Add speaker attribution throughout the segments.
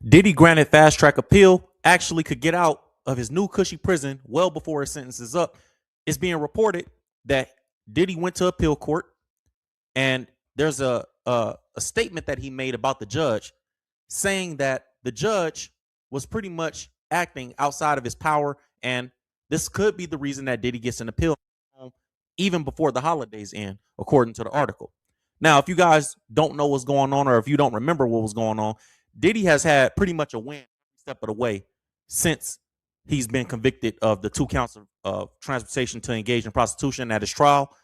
Speaker 1: Diddy, granted fast track appeal, actually could get out of his new cushy prison well before his sentence is up. It's being reported that Diddy went to appeal court, and there's a statement that he made about the judge, saying that the judge was pretty much acting outside of his power, and this could be the reason that Diddy gets an appeal even before the holidays end, according to the article. Now, if you guys don't know what's going on, or if you don't remember what was going on, Diddy has had pretty much a win every step of the way since he's been convicted of the 2 counts of transportation to engage in prostitution at his trial.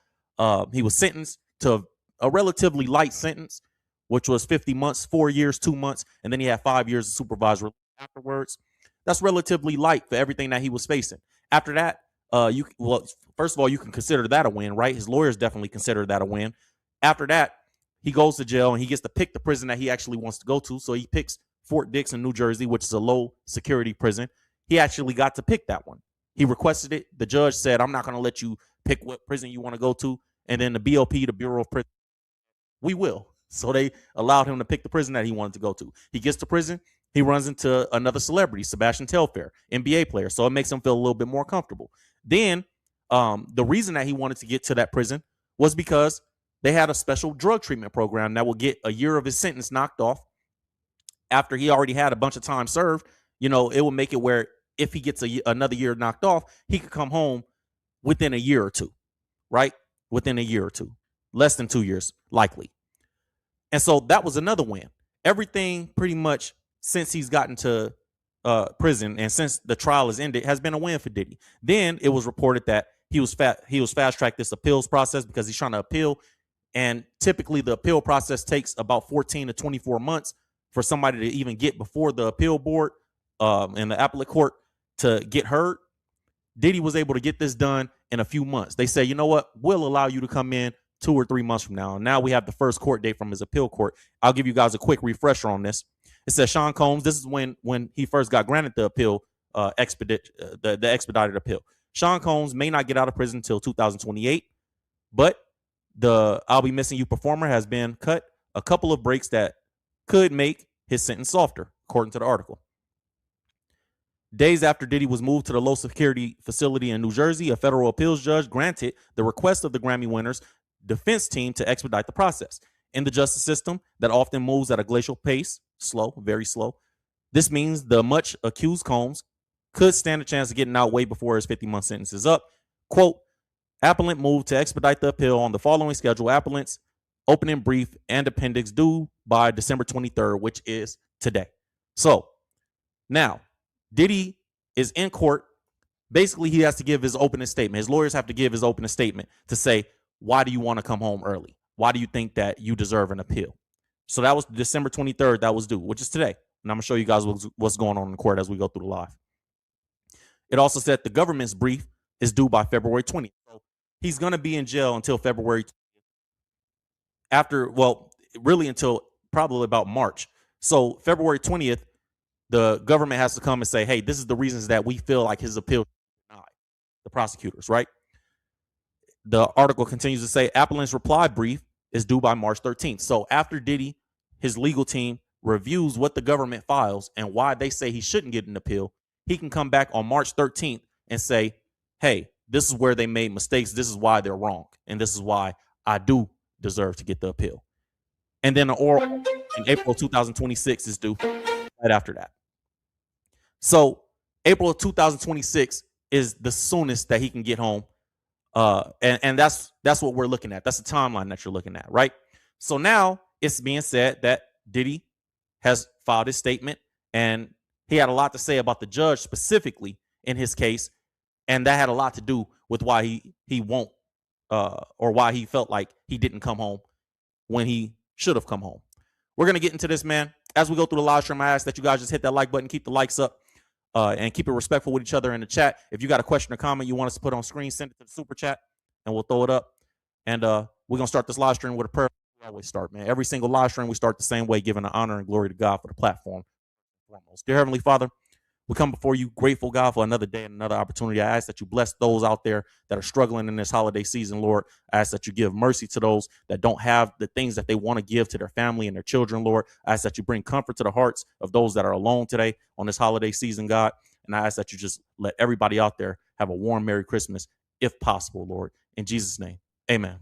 Speaker 1: He was sentenced to a relatively light sentence, which was 50 months, 4 years, 2 months, and then he had 5 years of supervised release afterwards. That's relatively light for everything that he was facing. After that, first of all, you can consider that a win, right? His lawyers definitely consider that a win. After that, he goes to jail and he gets to pick the prison that he actually wants to go to. So he picks Fort Dix in New Jersey, which is a low security prison. He actually got to pick that one. He requested it. The judge said, I'm not going to let you pick what prison you want to go to. And then the BOP, the Bureau of Prison, we will. So they allowed him to pick the prison that he wanted to go to. He gets to prison. He runs into another celebrity, Sebastian Telfair, NBA player. So it makes him feel a little bit more comfortable. Then the reason that he wanted to get to that prison was because they had a special drug treatment program that will get a year of his sentence knocked off after he already had a bunch of time served. You know, it will make it where if he gets another year knocked off, he could come home within a year or two, right? Within a year or two, less than 2 years, likely. And so that was another win. Everything pretty much since he's gotten to prison and since the trial has ended has been a win for Diddy. Then it was reported that he was fast tracked this appeals process because he's trying to appeal. And typically the appeal process takes about 14 to 24 months for somebody to even get before the appeal board and the appellate court to get heard. Diddy was able to get this done in a few months. They say, you know what, we'll allow you to come in 2 or 3 months from now. And now we have the first court date from his appeal court. I'll give you guys a quick refresher on this. It says Sean Combs. This is when he first got granted the appeal, the expedited appeal. Sean Combs may not get out of prison until 2028, but the I'll Be Missing You performer has been cut a couple of breaks that could make his sentence softer, according to the article. Days after Diddy was moved to the low security facility in New Jersey, a federal appeals judge granted the request of the Grammy winners defense team to expedite the process. In the justice system that often moves at a glacial pace, slow, very slow, this means the much accused Combs could stand a chance of getting out way before his 50-month sentence is up. Quote, appellant moved to expedite the appeal on the following schedule. Appellant's opening brief and appendix due by December 23rd, which is today. So now Diddy is in court. Basically, he has to give his opening statement. His lawyers have to give his opening statement to say, why do you want to come home early? Why do you think that you deserve an appeal? So that was December 23rd. That was due, which is today. And I'm going to show you guys what's going on in court as we go through the live. It also said the government's brief is due by February 20th. So he's going to be in jail until February 20th. Really until probably about March. So February 20th, the government has to come and say, hey, this is the reasons that we feel like his appeal denied. The prosecutors, right? The article continues to say appellant's reply brief is due by March 13th. So after Diddy, his legal team reviews what the government files and why they say he shouldn't get an appeal, he can come back on March 13th and say, hey, this is where they made mistakes. This is why they're wrong. And this is why I do deserve to get the appeal. And then the oral in April 2026 is due right after that. So April of 2026 is the soonest that he can get home. And that's what we're looking at. That's the timeline that you're looking at, right? So now it's being said that Diddy has filed his statement, and he had a lot to say about the judge specifically in his case, and that had a lot to do with why he won't or why he felt like he didn't come home when he should have come home. We're gonna get into this, man. As we go through the live stream, I ask that you guys just hit that like button, keep the likes up, and keep it respectful with each other in the chat. If you got a question or comment you want us to put on screen, send it to the super chat, and we'll throw it up. And we're gonna start this live stream with a prayer. We always start, man. Every single live stream we start the same way, giving the honor and glory to God for the platform. Foremost, dear Heavenly Father, We come before you grateful, God, for another day and another opportunity. I ask that you bless those out there that are struggling in this holiday season, Lord. I ask that you give mercy to those that don't have the things that they want to give to their family and their children, Lord. I ask that you bring comfort to the hearts of those that are alone today on this holiday season, God. And I ask that you just let everybody out there have a warm Merry Christmas, if possible, Lord. In Jesus' name, amen.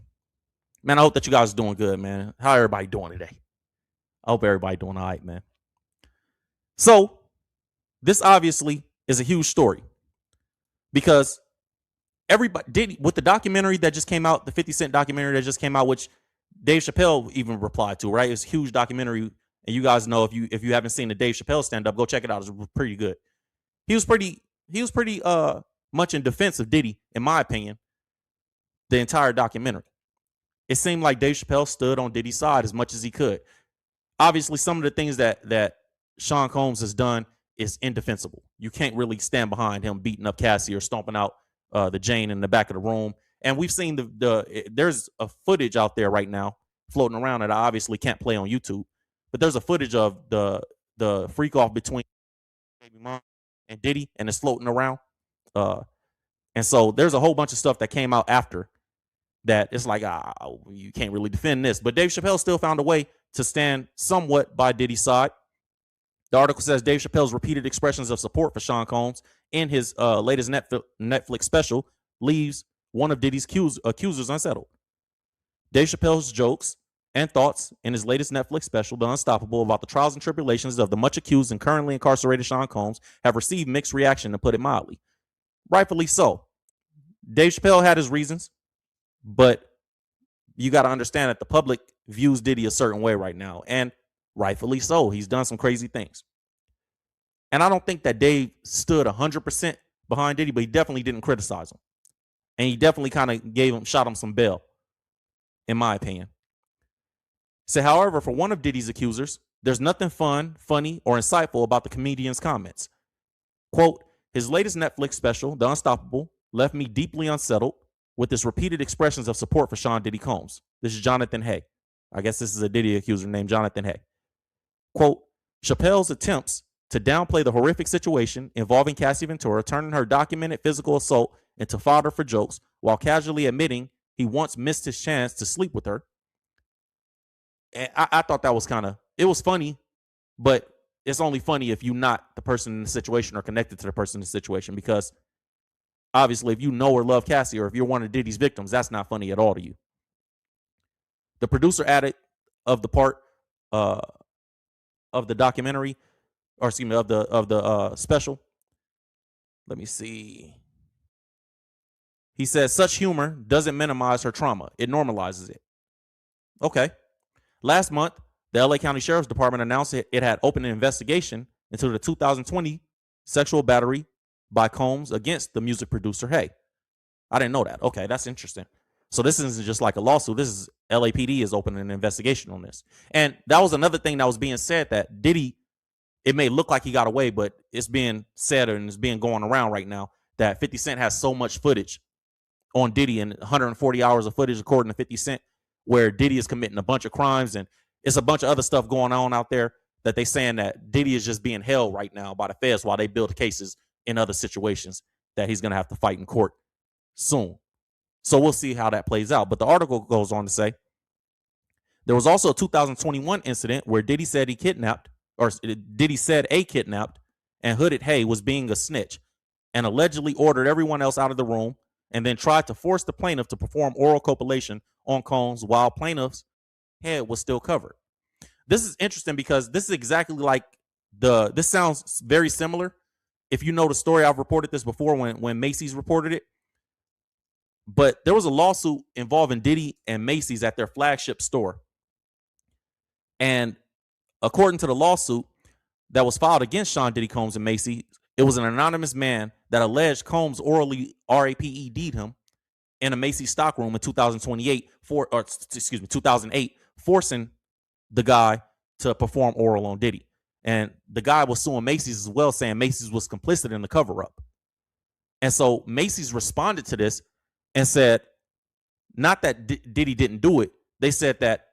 Speaker 1: Man, I hope that you guys are doing good, man. How everybody doing today? I hope everybody doing all right, man. So this obviously is a huge story because everybody did with the documentary that just came out, the 50 Cent documentary that just came out, which Dave Chappelle even replied to, right? It's a huge documentary. And you guys know if you haven't seen the Dave Chappelle stand up, go check it out. It's pretty good. He was pretty much in defense of Diddy, in my opinion, the entire documentary. It seemed like Dave Chappelle stood on Diddy's side as much as he could. Obviously, some of the things that Sean Combs has done is indefensible. You can't really stand behind him beating up Cassie or stomping out the Jane in the back of the room. And we've seen there's a footage out there right now floating around that I obviously can't play on YouTube, but there's a footage of the freak off between Baby Mom and Diddy, and it's floating around. And so there's a whole bunch of stuff that came out after that. It's like, you can't really defend this. But Dave Chappelle still found a way to stand somewhat by Diddy's side. The article says Dave Chappelle's repeated expressions of support for Sean Combs in his latest Netflix special leaves one of Diddy's accusers unsettled. Dave Chappelle's jokes and thoughts in his latest Netflix special, The Unstoppable, about the trials and tribulations of the much accused and currently incarcerated Sean Combs have received mixed reaction, to put it mildly. Rightfully so. Dave Chappelle had his reasons, but you got to understand that the public views Diddy a certain way right now, and rightfully so. He's done some crazy things. And I don't think that Dave stood 100% behind Diddy, but he definitely didn't criticize him. And he definitely kind of shot him some bail, in my opinion. So, however, for one of Diddy's accusers, there's nothing fun, funny, or insightful about the comedian's comments. Quote, his latest Netflix special, The Unstoppable, left me deeply unsettled with his repeated expressions of support for Sean Diddy Combs. This is Jonathan Hay. I guess this is a Diddy accuser named Jonathan Hay. Quote, Chappelle's attempts to downplay the horrific situation involving Cassie Ventura, turning her documented physical assault into fodder for jokes while casually admitting he once missed his chance to sleep with her. And I thought that was it was funny, but it's only funny if you're not the person in the situation or connected to the person in the situation, because obviously if you know or love Cassie, or if you're one of Diddy's victims, that's not funny at all to you. The producer added of the part of the documentary, or excuse me, of the special. Let me see. He says such humor doesn't minimize her trauma; it normalizes it. Okay. Last month, the LA County Sheriff's Department announced it had opened an investigation into the 2020 sexual battery by Combs against the music producer Hay. I didn't know that. Okay, that's interesting. So this isn't just like a lawsuit. This is LAPD is opening an investigation on this. And that was another thing that was being said, that Diddy, it may look like he got away, but it's being said and it's being going around right now that 50 Cent has so much footage on Diddy, and 140 hours of footage according to 50 Cent, where Diddy is committing a bunch of crimes, and it's a bunch of other stuff going on out there that they saying that Diddy is just being held right now by the feds while they build cases in other situations that he's going to have to fight in court soon. So we'll see how that plays out. But the article goes on to say there was also a 2021 incident where Diddy said a kidnapped and hooded Hay was being a snitch, and allegedly ordered everyone else out of the room, and then tried to force the plaintiff to perform oral copulation on Combs while plaintiff's head was still covered. This is interesting because this is exactly like this sounds very similar. If you know the story, I've reported this before when Macy's reported it. But there was a lawsuit involving Diddy and Macy's at their flagship store. And according to the lawsuit that was filed against Sean Diddy Combs and Macy's, it was an anonymous man that alleged Combs orally RAPED'd him in a Macy's stockroom in 2008, forcing the guy to perform oral on Diddy. And the guy was suing Macy's as well, saying Macy's was complicit in the cover-up. And so Macy's responded to this and said, not that Diddy didn't do it. They said that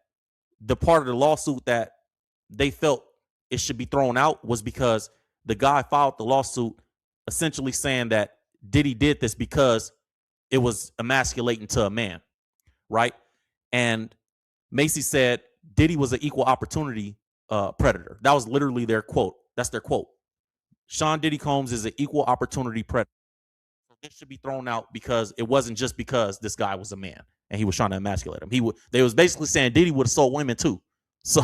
Speaker 1: the part of the lawsuit that they felt it should be thrown out was because the guy filed the lawsuit essentially saying that Diddy did this because it was emasculating to a man, right? And Macy said Diddy was an equal opportunity predator. That was literally their quote. That's their quote. Sean Diddy Combs is an equal opportunity predator. So this should be thrown out because it wasn't just because this guy was a man and he was trying to emasculate him. They was basically saying Diddy would have sold women too. So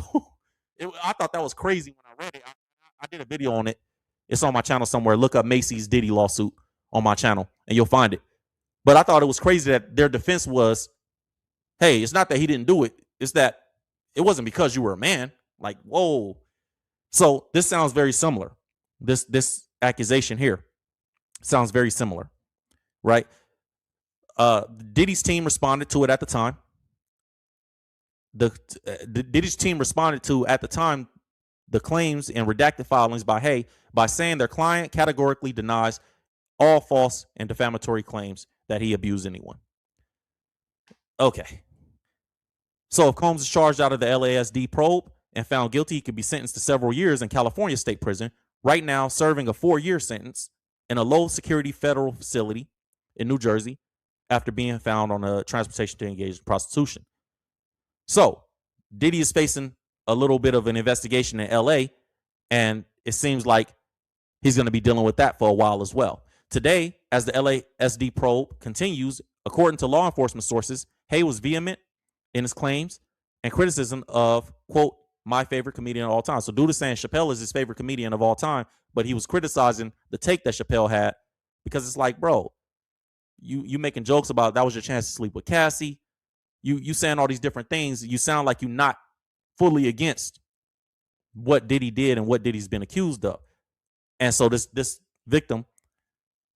Speaker 1: I thought that was crazy when I read it. I did a video on it. It's on my channel somewhere. Look up Macy's Diddy lawsuit on my channel and you'll find it. But I thought it was crazy that their defense was, hey, it's not that he didn't do it. It's that it wasn't because you were a man. Like, whoa. So this sounds very similar. This accusation here sounds very similar, right? Diddy's team responded to it at the time. The Diddy's team responded to at the time the claims and redacted filings by saying their client categorically denies all false and defamatory claims that he abused anyone. Okay. So if Combs is charged out of the LASD probe and found guilty, he could be sentenced to several years in California State Prison, right now serving a 4-year sentence in a low-security federal facility in New Jersey after being found on a transportation to engage in prostitution. So Diddy is facing a little bit of an investigation in LA, and it seems like he's going to be dealing with that for a while as well. Today, as the LASD probe continues, according to law enforcement sources, Hay was vehement in his claims and criticism of, quote, my favorite comedian of all time. So dude is saying Chappelle is his favorite comedian of all time, but he was criticizing the take that Chappelle had because it's like, bro, you making jokes about that was your chance to sleep with Cassie. You saying all these different things. You sound like you're not fully against what Diddy did and what Diddy's been accused of. And so this victim,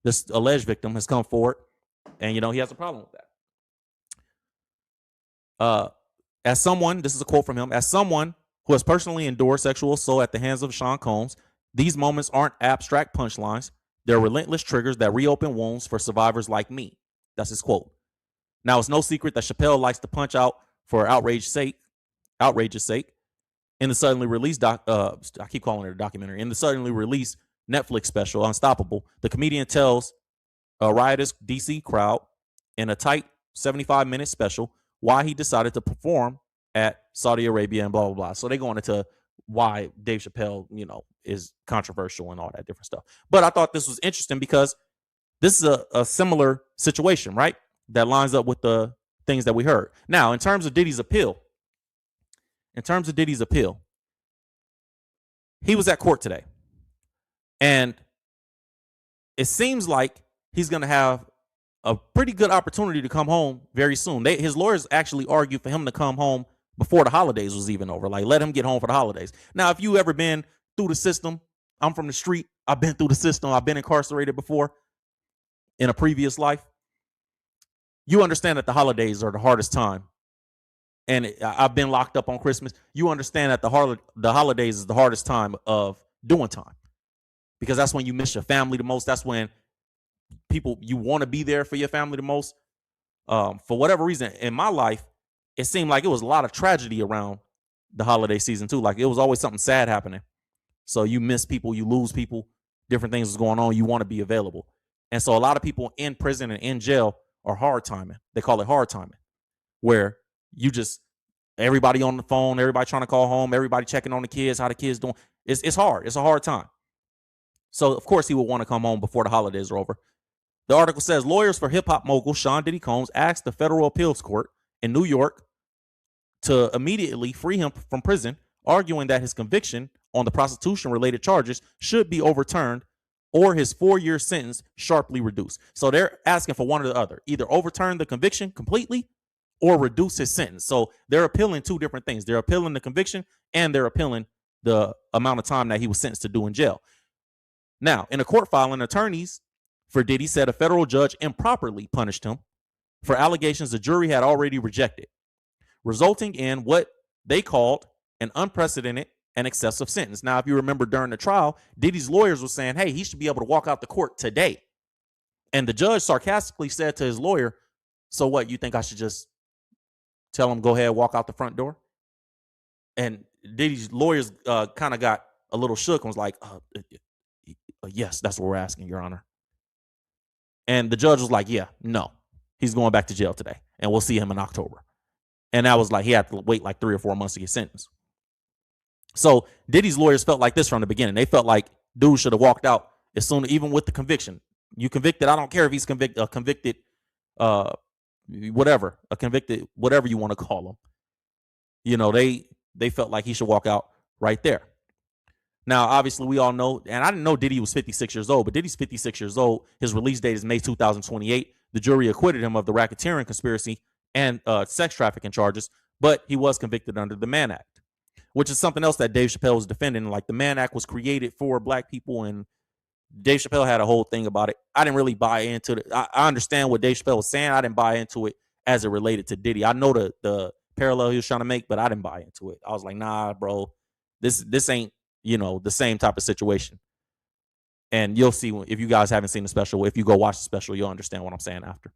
Speaker 1: this alleged victim, has come forward, and he has a problem with that. As someone, this is a quote from him, as someone who has personally endured sexual assault at the hands of Sean Combs, these moments aren't abstract punchlines. They're relentless triggers that reopen wounds for survivors like me. That's his quote. Now, it's no secret that Chappelle likes to punch out for outrageous sake. In the suddenly released I keep calling it a documentary. In the suddenly released Netflix special, Unstoppable, the comedian tells a riotous DC crowd in a tight 75-minute special why he decided to perform at Saudi Arabia and blah, blah, blah. So they go into why Dave Chappelle, is controversial and all that different stuff. But I thought this was interesting because this is a similar situation, right? That lines up with the things that we heard. Now, in terms of Diddy's appeal, he was at court today. And it seems like he's going to have a pretty good opportunity to come home very soon. His lawyers actually argued for him to come home before the holidays was even over. Like, let him get home for the holidays. Now, if you ever been through the system, I'm from the street. I've been through the system. I've been incarcerated before in a previous life. You understand that the holidays are the hardest time. And I've been locked up on Christmas. You understand that the holidays is the hardest time of doing time, because that's when you miss your family the most. That's when you want to be there for your family the most. For whatever reason, in my life, it seemed like it was a lot of tragedy around the holiday season too. Like, it was always something sad happening. So you miss people, you lose people, different things is going on. You want to be available. And so a lot of people in prison and in jail are hard timing. They call it hard timing, where everybody on the phone, everybody trying to call home, everybody checking on the kids, how the kids doing. It's hard. It's a hard time. So of course he would want to come home before the holidays are over. The article says lawyers for hip-hop mogul Sean Diddy Combs asked the federal appeals court in New York to immediately free him from prison, arguing that his conviction on the prostitution-related charges should be overturned or his 4-year sentence sharply reduced. So they're asking for one or the other, either overturn the conviction completely or reduce his sentence. So they're appealing two different things. They're appealing the conviction and they're appealing the amount of time that he was sentenced to do in jail. Now, in a court filing, attorneys for Diddy said a federal judge improperly punished him for allegations the jury had already rejected, resulting in what they called an unprecedented and excessive sentence. Now, if you remember during the trial, Diddy's lawyers were saying, hey, he should be able to walk out the court today. And the judge sarcastically said to his lawyer, so what, you think I should just tell him, go ahead, walk out the front door? And Diddy's lawyers kind of got a little shook and was like, Yes, that's what we're asking, Your Honor. And the judge was like, yeah, no, he's going back to jail today, and we'll see him in October. And that was like, he had to wait like 3 or 4 months to get sentenced. So Diddy's lawyers felt like this from the beginning. They felt like dude should have walked out as soon, even with the conviction. You convicted, I don't care if he's convicted, whatever, a convicted, whatever you want to call him. You know, they felt like he should walk out right there. Now, obviously, we all know, and I didn't know Diddy was 56 years old, but Diddy's 56 years old. His release date is May 2028. The jury acquitted him of the racketeering conspiracy and sex trafficking charges, but he was convicted under the Mann Act, which is something else that Dave Chappelle was defending. Like, the Mann Act was created for black people, and Dave Chappelle had a whole thing about it. I didn't really buy into it. I understand what Dave Chappelle was saying. I didn't buy into it as it related to Diddy. I know the parallel he was trying to make, but I didn't buy into it. I was like, nah, bro, this ain't, the same type of situation. And you'll see, if you guys haven't seen the special, if you go watch the special, you'll understand what I'm saying after.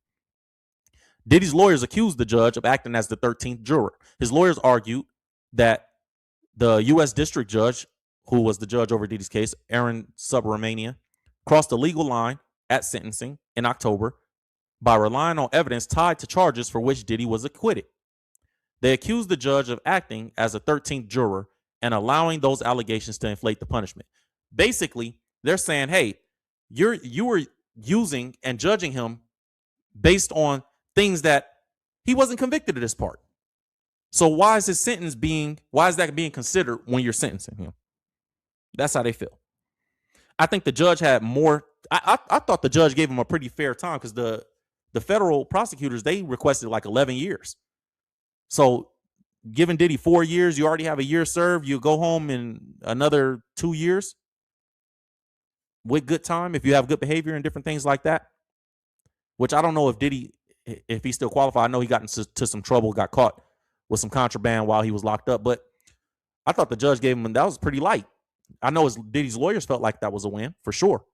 Speaker 1: Diddy's lawyers accused the judge of acting as the 13th juror. His lawyers argued that the U.S. district judge, who was the judge over Diddy's case, Aaron Subramanian, crossed the legal line at sentencing in October by relying on evidence tied to charges for which Diddy was acquitted. They accused the judge of acting as a 13th juror and allowing those allegations to inflate the punishment. Basically, they're saying, hey, you were using and judging him based on things that he wasn't convicted of this part. So why is that being considered when you're sentencing him? That's how they feel. I think the judge had more. I thought the judge gave him a pretty fair time, because the federal prosecutors, they requested like 11 years. So giving Diddy 4 years, you already have a year served. You go home in another 2 years with good time if you have good behavior and different things like that. Which I don't know if Diddy, if he's still qualified. I know he got into some trouble, got caught with some contraband while he was locked up. But I thought the judge gave him, that was pretty light. I know Diddy's lawyers felt like that was a win for sure.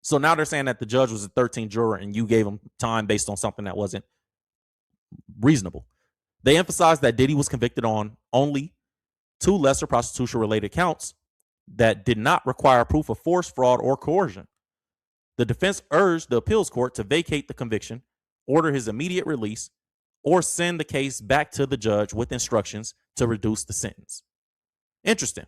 Speaker 1: So now they're saying that the judge was a 13th juror and you gave him time based on something that wasn't reasonable. They emphasized that Diddy was convicted on only 2 lesser prostitution-related counts that did not require proof of force, fraud, or coercion. The defense urged the appeals court to vacate the conviction, order his immediate release, or send the case back to the judge with instructions to reduce the sentence. Interesting.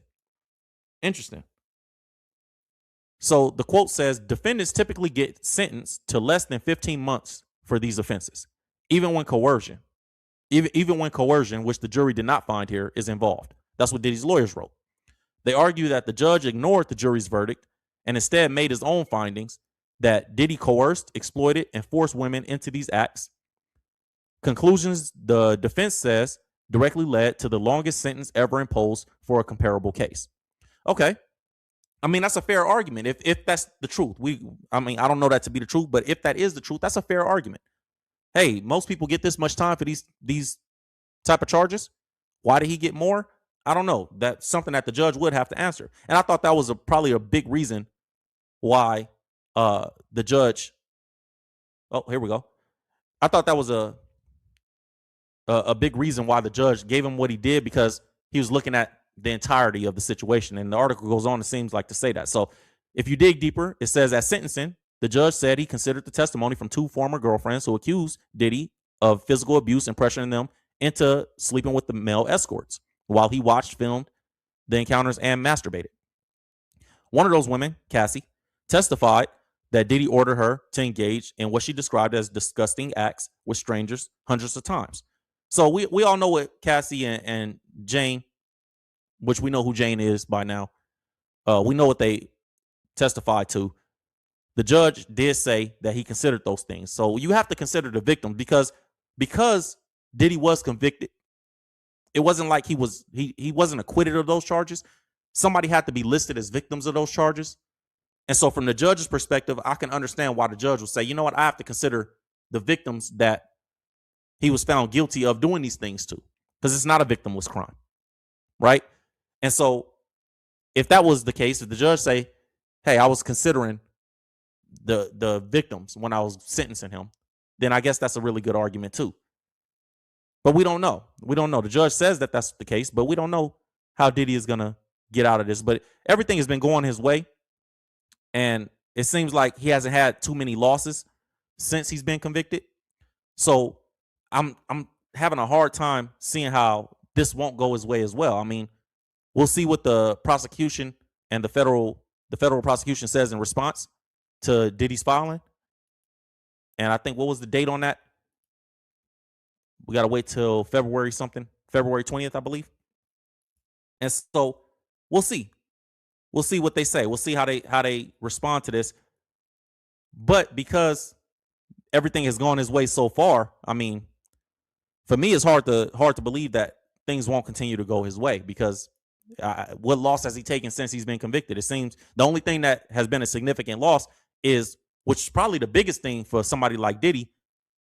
Speaker 1: So the quote says, defendants typically get sentenced to less than 15 months for these offenses, even when coercion, which the jury did not find here, is involved. That's what Diddy's lawyers wrote. They argue that the judge ignored the jury's verdict and instead made his own findings that Diddy coerced, exploited, and forced women into these acts. Conclusions, the defense says, directly led to the longest sentence ever imposed for a comparable case. Okay. I mean, that's a fair argument. If that's the truth, I don't know that to be the truth, but if that is the truth, that's a fair argument. Hey, most people get this much time for these type of charges. Why did he get more? I don't know. That's something that the judge would have to answer. And I thought that was probably a big reason why the judge. Oh, here we go. I thought that was a big reason why the judge gave him what he did, because he was looking at the entirety of the situation. And the article goes on, it seems like, to say that. So if you dig deeper, it says at sentencing, the judge said he considered the testimony from 2 former girlfriends who accused Diddy of physical abuse and pressuring them into sleeping with the male escorts while he watched, filmed the encounters, and masturbated. One of those women, Cassie, testified that Diddy ordered her to engage in what she described as disgusting acts with strangers hundreds of times. So we all know what Cassie and Jane, which we know who Jane is by now, we know what they testified to. The judge did say that he considered those things. So you have to consider the victim, because Diddy was convicted. It wasn't like he wasn't acquitted of those charges. Somebody had to be listed as victims of those charges. And so from the judge's perspective, I can understand why the judge would say, you know what, I have to consider the victims that he was found guilty of doing these things to, because it's not a victimless crime, right? And so if that was the case, if the judge say, hey, I was considering the victims when I was sentencing him, then I guess that's a really good argument too. But we don't know. The judge says that that's the case, but we don't know how Diddy is going to get out of this. But everything has been going his way. and it seems like he hasn't had too many losses since he's been convicted. So I'm having a hard time seeing how this won't go his way as well. I mean, we'll see what the prosecution and the federal prosecution says in response to Diddy's filing. And I think, what was the date on that? We got to wait till February something, February 20th, I believe. And so we'll see. We'll see what they say. We'll see how they respond to this. But because everything has gone his way so far, I mean, for me, it's hard to believe that things won't continue to go his way, because what loss has he taken since he's been convicted? It seems the only thing that has been a significant loss is, which is probably the biggest thing for somebody like Diddy,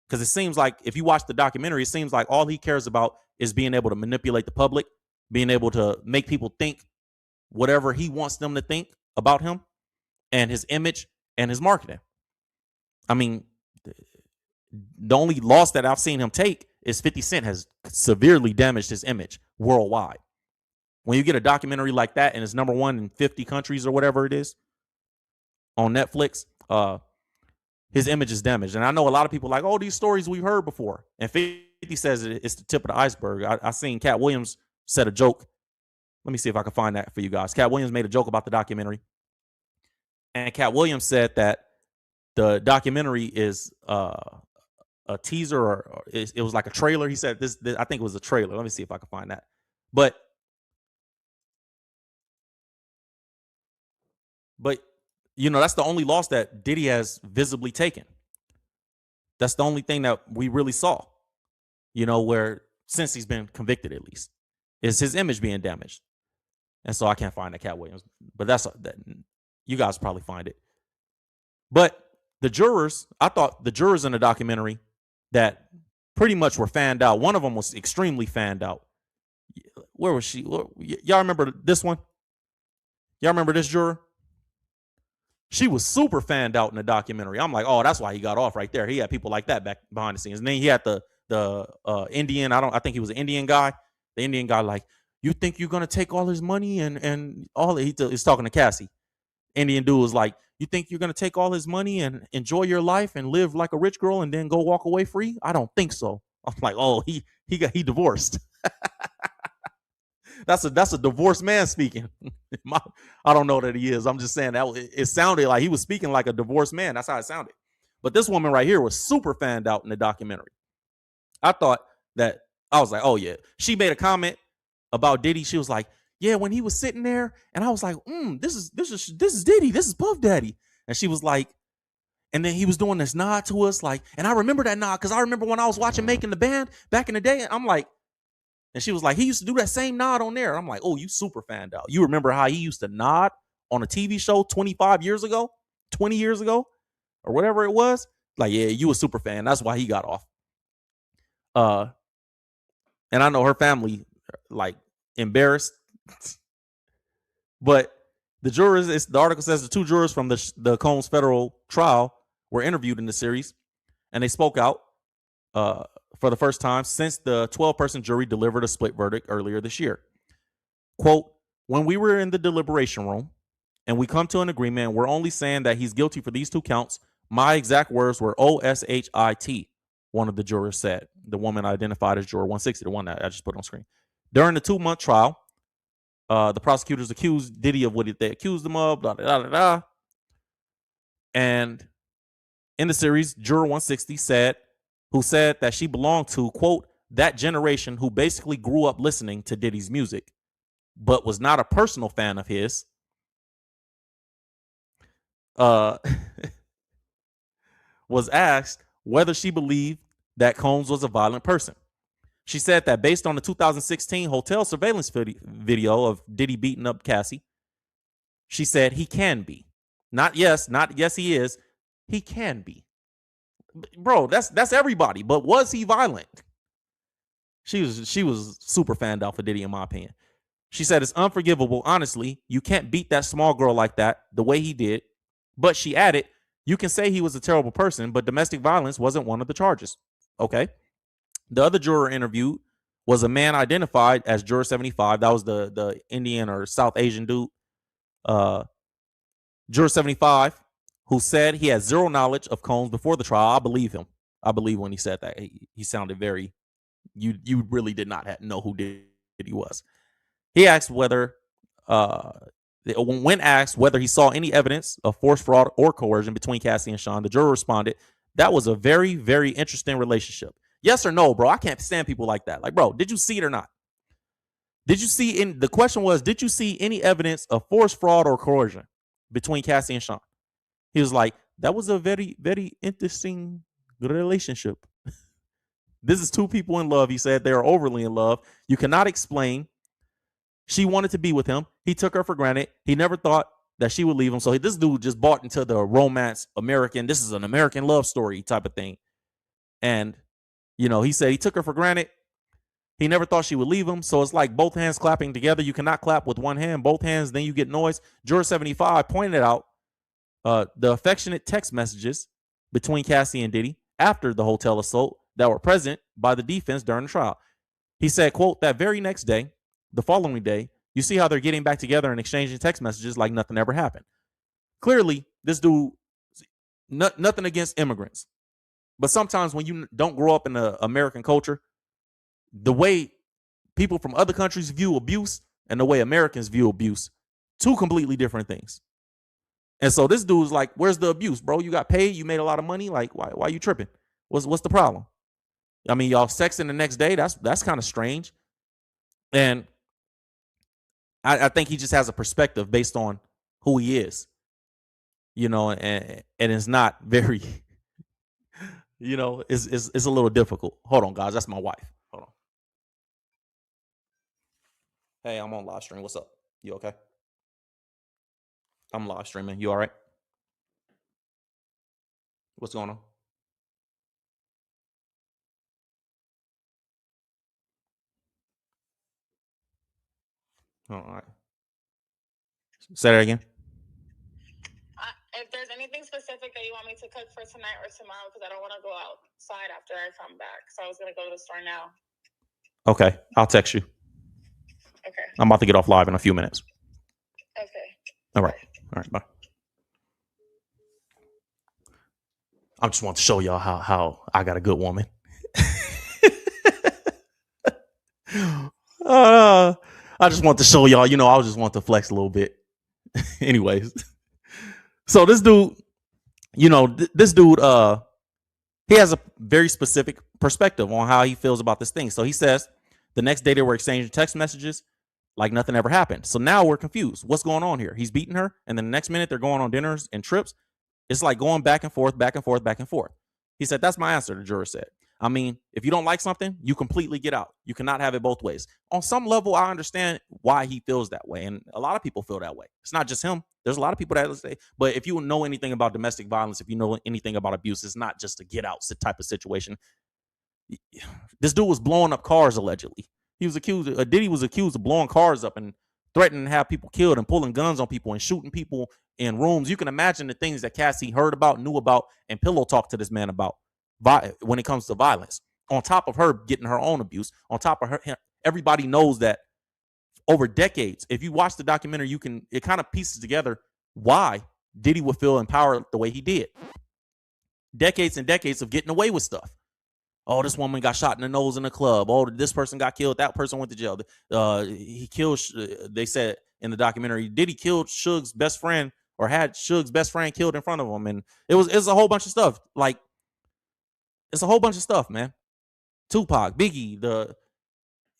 Speaker 1: because it seems like if you watch the documentary, it seems like all he cares about is being able to manipulate the public, being able to make people think whatever he wants them to think about him and his image and his marketing. I mean, the only loss that I've seen him take is 50 Cent has severely damaged his image worldwide. When you get a documentary like that and it's number one in 50 countries or whatever it is on Netflix, his image is damaged. And I know a lot of people like, oh, these stories we've heard before. And 50 says it's the tip of the iceberg. I seen Cat Williams said a joke. Let me see if I can find that for you guys. Cat Williams made a joke about the documentary. And Cat Williams said that the documentary is a teaser, or it was like a trailer. He said this, I think it was a trailer. Let me see if I can find that. But that's the only loss that Diddy has visibly taken. That's the only thing that we really saw, where since he's been convicted, at least, is his image being damaged. And so I can't find that Cat Williams, but that you guys probably find it. But the jurors, I thought the jurors in the documentary that pretty much were fanned out. One of them was extremely fanned out. Where was she? Y'all remember this one? Y'all remember this juror? She was super fanned out in the documentary. I'm like, oh, that's why he got off right there. He had people like that back behind the scenes. And then he had the Indian. I think he was an Indian guy. The Indian guy, like, you think you're gonna take all his money and all? He's talking to Cassie. Indian dude was like, you think you're gonna take all his money and enjoy your life and live like a rich girl and then go walk away free? I don't think so. I'm like, oh, he divorced. That's a divorced man speaking. I don't know that he is. I'm just saying that it sounded like he was speaking like a divorced man. That's how it sounded. But this woman right here was super fanned out in the documentary. I was like, oh yeah. She made a comment about Diddy. She was like, yeah, when he was sitting there, and I was like, this is Diddy. This is Puff Daddy. And she was like, and then he was doing this nod to us, like, and I remember that nod because I remember when I was watching Making the Band back in the day. And I'm like, and she was like, he used to do that same nod on there. I'm like, oh, you super fanned out. You remember how he used to nod on a TV show 25 years ago, 20 years ago, or whatever it was? Like, yeah, you a super fan. That's why he got off. And I know her family, like, embarrassed. But the article says the two jurors from the Combs federal trial were interviewed in the series, and they spoke out for the first time since the 12-person jury delivered a split verdict earlier this year. Quote, when we were in the deliberation room and we come to an agreement, we're only saying that he's guilty for these two counts. My exact words were OSHIT, one of the jurors said. The woman identified as juror 160, the one that I just put on screen. During the 2-month trial, the prosecutors accused Diddy of what they accused him of, blah, blah, blah, blah. And in the series, juror 160 said that she belonged to, quote, that generation who basically grew up listening to Diddy's music, but was not a personal fan of his. Was asked whether she believed that Combs was a violent person. She said that based on the 2016 hotel surveillance video of Diddy beating up Cassie, she said he can be. Not yes he is. He can be. Bro, that's everybody. But was he violent? She was super fanned out for Diddy, in my opinion. She said it's unforgivable. Honestly, you can't beat that small girl like that the way he did. But she added, you can say he was a terrible person, but domestic violence wasn't one of the charges. Okay. The other juror interviewed was a man identified as juror 75. That was the Indian or South Asian dude. Juror 75, who said he had zero knowledge of Combs before the trial. I believe him. I believe when he said that. He sounded very, you really did not know who Diddy was. He asked whether, when asked whether he saw any evidence of force, fraud, or coercion between Cassie and Sean, the juror responded, that was a very, very interesting relationship. Yes or no, bro? I can't stand people like that. Like, bro, did you see it or not? Did you see the question was, did you see any evidence of force, fraud, or coercion between Cassie and Sean? He was like, that was a very, very interesting relationship. This is two people in love. He said they are overly in love. You cannot explain. She wanted to be with him. He took her for granted. He never thought that she would leave him. So this dude just bought into the romance American. This is an American love story type of thing. And, he said he took her for granted. He never thought she would leave him. So it's like both hands clapping together. You cannot clap with one hand, both hands, then you get noise. Juror 75 pointed out the affectionate text messages between Cassie and Diddy after the hotel assault that were present by the defense during the trial. He said, quote, that very next day, the following day, you see how they're getting back together and exchanging text messages like nothing ever happened. Clearly, this dude, nothing against immigrants. But sometimes when you don't grow up in the American culture, the way people from other countries view abuse and the way Americans view abuse, two completely different things. And so this dude's like, where's the abuse, bro? You got paid, you made a lot of money. Like, why are you tripping? What's the problem? I mean, y'all sexing the next day. That's kind of strange. And I think he just has a perspective based on who he is, and it's not very, it's a little difficult. Hold on, guys. That's my wife. Hold on. Hey, I'm on live stream. What's up? You okay? I'm live streaming. You all right? What's going on? All right. Say that again.
Speaker 2: If there's anything specific that you want me to cook for tonight or tomorrow, because I don't want to go outside after I come back. So I was going to go to the store now.
Speaker 1: Okay. I'll text you.
Speaker 2: Okay.
Speaker 1: I'm about to get off live in a few minutes.
Speaker 2: Okay.
Speaker 1: All right. All right. Bye. I just want to show y'all how I got a good woman. I just want to show y'all, I just want to flex a little bit. Anyways. So this dude, he has a very specific perspective on how he feels about this thing. So he says the next day they were exchanging text messages like nothing ever happened. So now we're confused. What's going on here? He's beating her, and then the next minute they're going on dinners and trips. It's like going back and forth, back and forth, back and forth. He said, that's my answer, the juror said. I mean, if you don't like something, you completely get out. You cannot have it both ways. On some level, I understand why he feels that way. And a lot of people feel that way. It's not just him. There's a lot of people that say, but if you know anything about domestic violence, if you know anything about abuse, it's not just a get out type of situation. This dude was blowing up cars, allegedly. He was accused, Diddy was accused of blowing cars up and threatening to have people killed and pulling guns on people and shooting people in rooms. You can imagine the things that Cassie heard about, knew about, and pillow talked to this man about when it comes to violence. On top of her getting her own abuse, on top of her, everybody knows that over decades, if you watch the documentary, it kind of pieces together why Diddy would feel empowered the way he did. Decades and decades of getting away with stuff. Oh, this woman got shot in the nose in a club. Oh, this person got killed. That person went to jail. He killed, they said in the documentary, Diddy killed Suge's best friend or had Suge's best friend killed in front of him. And it's a whole bunch of stuff. Like, it's a whole bunch of stuff, man. Tupac, Biggie,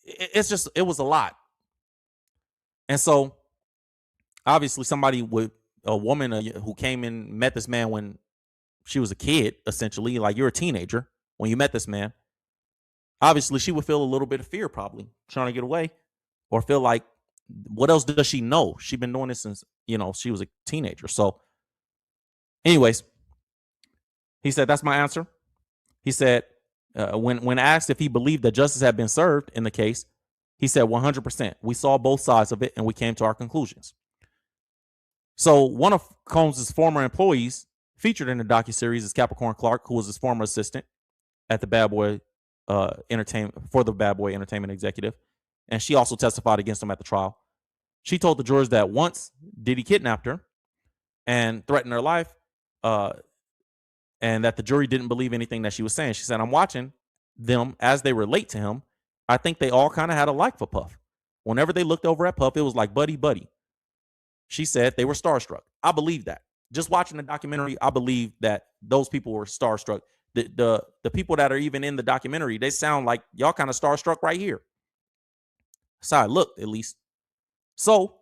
Speaker 1: it was a lot. And so, obviously, a woman who came in, met this man when she was a kid, essentially, like you're a teenager when you met this man. Obviously, she would feel a little bit of fear, probably trying to get away, or feel like, what else does she know? She's been doing this since, she was a teenager. So, anyways, he said, that's my answer. He said, when asked if he believed that justice had been served in the case, he said 100%. We saw both sides of it and we came to our conclusions. So one of Combs' former employees featured in the docuseries is Capricorn Clark, who was his former assistant at the Bad Boy Entertainment executive. And she also testified against him at the trial. She told the jurors that once Diddy kidnapped her, and threatened her life, and that the jury didn't believe anything that she was saying. She said, I'm watching them as they relate to him. I think they all kind of had a like for Puff. Whenever they looked over at Puff, it was like buddy, buddy. She said they were starstruck. I believe that. Just watching the documentary, I believe that those people were starstruck. The people that are even in the documentary, they sound like y'all kind of starstruck right here. That's how it looked, at least. So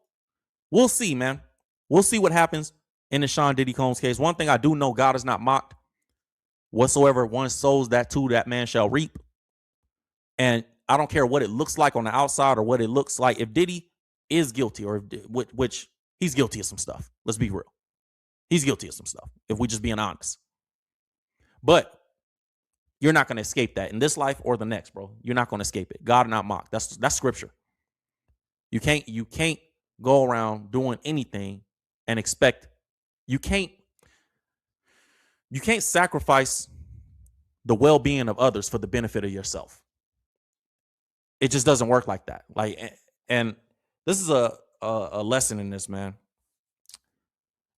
Speaker 1: we'll see, man. We'll see what happens in the Sean Diddy Combs case. One thing I do know, God is not mocked. Whatsoever one sows, that too that man shall reap. And I don't care what it looks like on the outside or what it looks like. If Diddy is guilty, or which he's guilty of some stuff. Let's be real. He's guilty of some stuff, if we just being honest. But you're not going to escape that in this life or the next, bro. You're not going to escape it. God not mocked. That's scripture. You can't go around doing anything and expect you can't sacrifice the well-being of others for the benefit of yourself. It just doesn't work like that. And this is a lesson in this, man.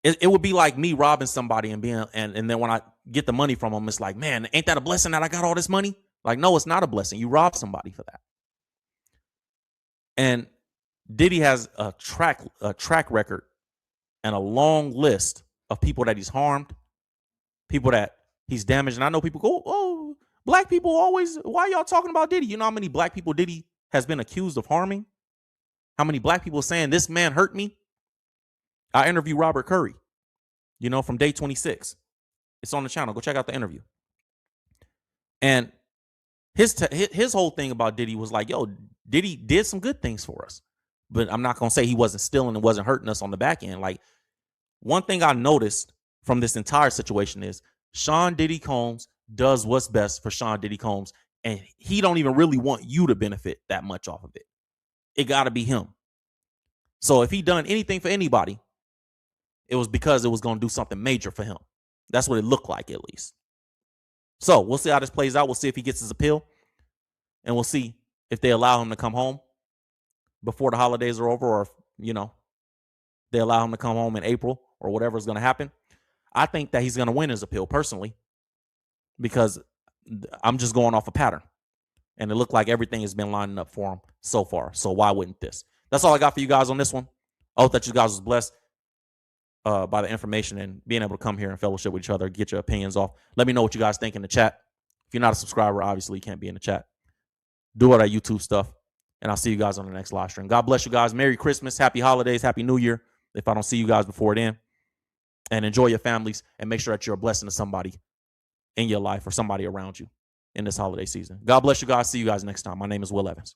Speaker 1: It would be like me robbing somebody and then when I get the money from them, it's like, man, ain't that a blessing that I got all this money? Like, no, it's not a blessing. You robbed somebody for that. And Diddy has a track record and a long list of people that he's harmed, people that he's damaged. And I know people go, oh, black people always, why y'all talking about Diddy? You know how many black people Diddy has been accused of harming? How many black people saying this man hurt me? I interviewed Robert Curry, from Day 26. It's on the channel. Go check out the interview. And his whole thing about Diddy was like, yo, Diddy did some good things for us. But I'm not going to say he wasn't stealing and wasn't hurting us on the back end. Like, one thing I noticed from this entire situation is Sean Diddy Combs does what's best for Sean Diddy Combs. And he don't even really want you to benefit that much off of it. It got to be him. So if he done anything for anybody, it was because it was going to do something major for him. That's what it looked like, at least. So we'll see how this plays out. We'll see if he gets his appeal. And we'll see if they allow him to come home before the holidays are over, or, they allow him to come home in April or whatever is going to happen. I think that he's going to win his appeal personally, because I'm just going off a pattern. And it looked like everything has been lining up for him so far. So why wouldn't this? That's all I got for you guys on this one. I hope that you guys was blessed by the information and being able to come here and fellowship with each other, get your opinions off. Let me know what you guys think in the chat. If you're not a subscriber, obviously you can't be in the chat. Do all that YouTube stuff. And I'll see you guys on the next live stream. God bless you guys. Merry Christmas. Happy holidays. Happy New Year. If I don't see you guys before then. And enjoy your families. And make sure that you're a blessing to somebody in your life or somebody around you in this holiday season. God bless you guys. See you guys next time. My name is Will Evans.